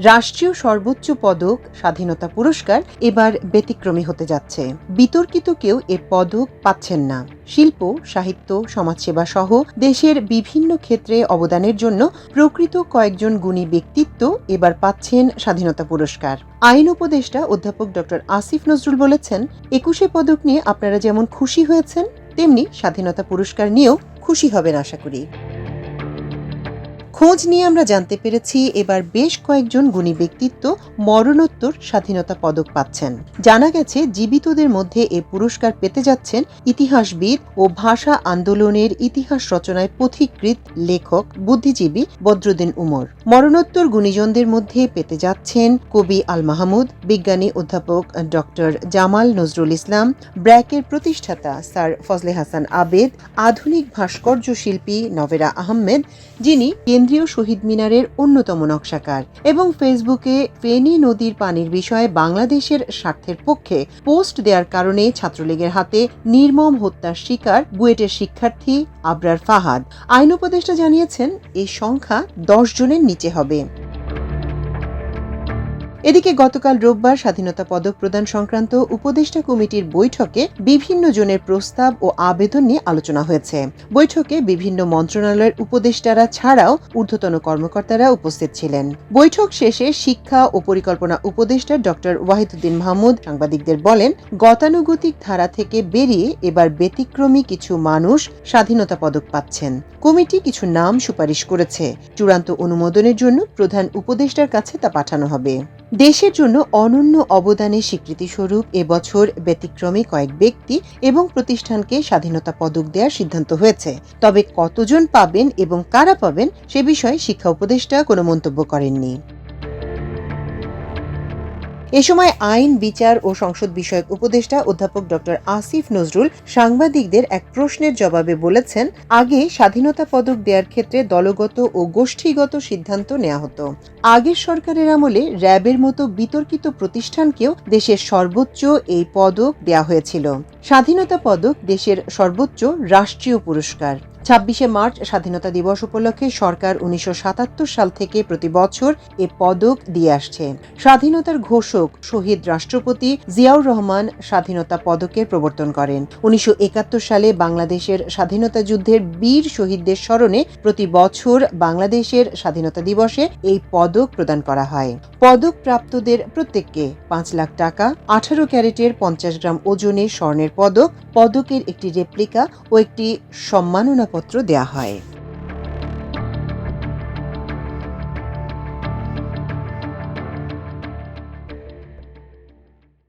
রাষ্ট্রীয় সর্বোচ্চ পদক স্বাধীনতা পুরস্কার এবার ব্যতিক্রমী হতে যাচ্ছে। বিতর্কিত কেউ এ পদক পাচ্ছেন না। শিল্প, সাহিত্য, সমাজসেবা সহ দেশের বিভিন্ন ক্ষেত্রে অবদানের জন্য প্রকৃত কয়েকজন গুণী ব্যক্তিত্ব এবার পাচ্ছেন স্বাধীনতা পুরস্কার। আইন উপদেষ্টা অধ্যাপক ডক্টর আসিফ নজরুল বলেছেন, ২১শে পদক নিয়ে আপনারা যেমন খুশি হয়েছেন, তেমনি স্বাধীনতা পুরস্কার নিয়েও খুশি হবেন আশা করি। খোঁজ নিয়ে আমরা জানতে পেরেছি এবার বেশ কয়েকজন গুণী ব্যক্তিত্ব মরণোত্তর স্বাধীনতা পদক পাচ্ছেন। জানা গেছে জীবিতদের মধ্যে এ পুরস্কার পেতে যাচ্ছেন ইতিহাসবিদ ও ভাষা আন্দোলনের ইতিহাস রচনায় পথিকৃৎ লেখক বুদ্ধিজীবী বদরুদ্দীন উমর। মরণোত্তর গুণীজনদের মধ্যে পেতে যাচ্ছেন কবি আল মাহমুদ, বিজ্ঞানী অধ্যাপক ডক্টর জামাল নজরুল ইসলাম, ব্র্যাকের প্রতিষ্ঠাতা স্যার ফজলে হাসান আবেদ, আধুনিক ভাস্কর্য শিল্পী নভেরা আহমেদ, যিনি কেন্দ্রীয় শহীদ মিনারের অন্যতম নকশাকার, এবং ফেসবুকে ফেনী নদীর পানির বিষয়ে বাংলাদেশের স্বার্থের পক্ষে পোস্ট দেওয়ার কারণে ছাত্রলীগের হাতে নির্মম হত্যার শিকার বুয়েটের শিক্ষার্থী আবরার ফাহাদ। আইন উপদেষ্টা জানিয়েছেন, এই সংখ্যা 10 জনের নিচে হবে। এদিকে গতকাল রোববার স্বাধীনতা পদক প্রদান সংক্রান্ত উপদেষ্টা কমিটির বৈঠকে বিভিন্ন জনের প্রস্তাব ও আবেদন নিয়ে আলোচনা হয়েছে। বৈঠকে বিভিন্ন মন্ত্রণালয়ের উপদেষ্টারা ছাড়াও ঊর্ধ্বতন কর্মকর্তারা উপস্থিত ছিলেন। বৈঠক শেষে শিক্ষা ও পরিকল্পনা উপদেষ্টা ডক্টর ওয়াহিদুদ্দিন মাহমুদ সাংবাদিকদের বলেন, গতানুগতিক ধারা থেকে বেরিয়ে এবার ব্যতিক্রমী কিছু মানুষ স্বাধীনতা পদক পাচ্ছেন। কমিটি কিছু নাম সুপারিশ করেছে। চূড়ান্ত অনুমোদনের জন্য প্রধান উপদেষ্টার কাছে তা পাঠানো হবে। দেশের জন্য অনন্য অবদানের স্বীকৃতিস্বরূপ এবছর ব্যতিক্রমী কয়েক ব্যক্তি এবং প্রতিষ্ঠানকে স্বাধীনতা পদক দেওয়ার সিদ্ধান্ত হয়েছে। তবে কতজন পাবেন এবং কারা পাবেন সে বিষয়ে শিক্ষা উপদেষ্টা কোনো মন্তব্য করেননি। এ সময় আইন, বিচার ও সংসদ বিষয়ক উপদেষ্টা অধ্যাপক ডক্টর আসিফ নজরুল সাংবাদিকদের এক প্রশ্নের জবাবে বলেছেন, আগে স্বাধীনতা পদক দেওয়ার ক্ষেত্রে দলগত ও গোষ্ঠীগত সিদ্ধান্ত নেওয়া হতো। আগের সরকারের আমলে র্যাবের মতো বিতর্কিত প্রতিষ্ঠানকেও দেশের সর্বোচ্চ এই পদক দেওয়া হয়েছিল। স্বাধীনতা পদক দেশের সর্বোচ্চ রাষ্ট্রীয় পুরস্কার। ২৬শে মার্চ স্বাধীনতা দিবস উপলক্ষে সরকার ১৯৭৭ সাল থেকে প্রতি বছর এ পদক দিয়ে আসছে। স্বাধীনতার ঘোষক শহীদ রাষ্ট্রপতি জিয়াউর রহমান স্বাধীনতা পদকের প্রবর্তন করেন। ১৯৭১ সালে বাংলাদেশের স্বাধীনতা যুদ্ধের বীর শহীদদের স্মরণে প্রতি বছর বাংলাদেশের স্বাধীনতা দিবসে এই পদক প্রদান করা হয়। পদক প্রাপ্তদের প্রত্যেককে ৫ লাখ টাকা, ১৮ ক্যারেটের ৫০ গ্রাম ওজনের স্বর্ণের পদক, পদকের একটি রেপ্লিকা ও একটি সম্মাননা পত্র দেয়া হয়।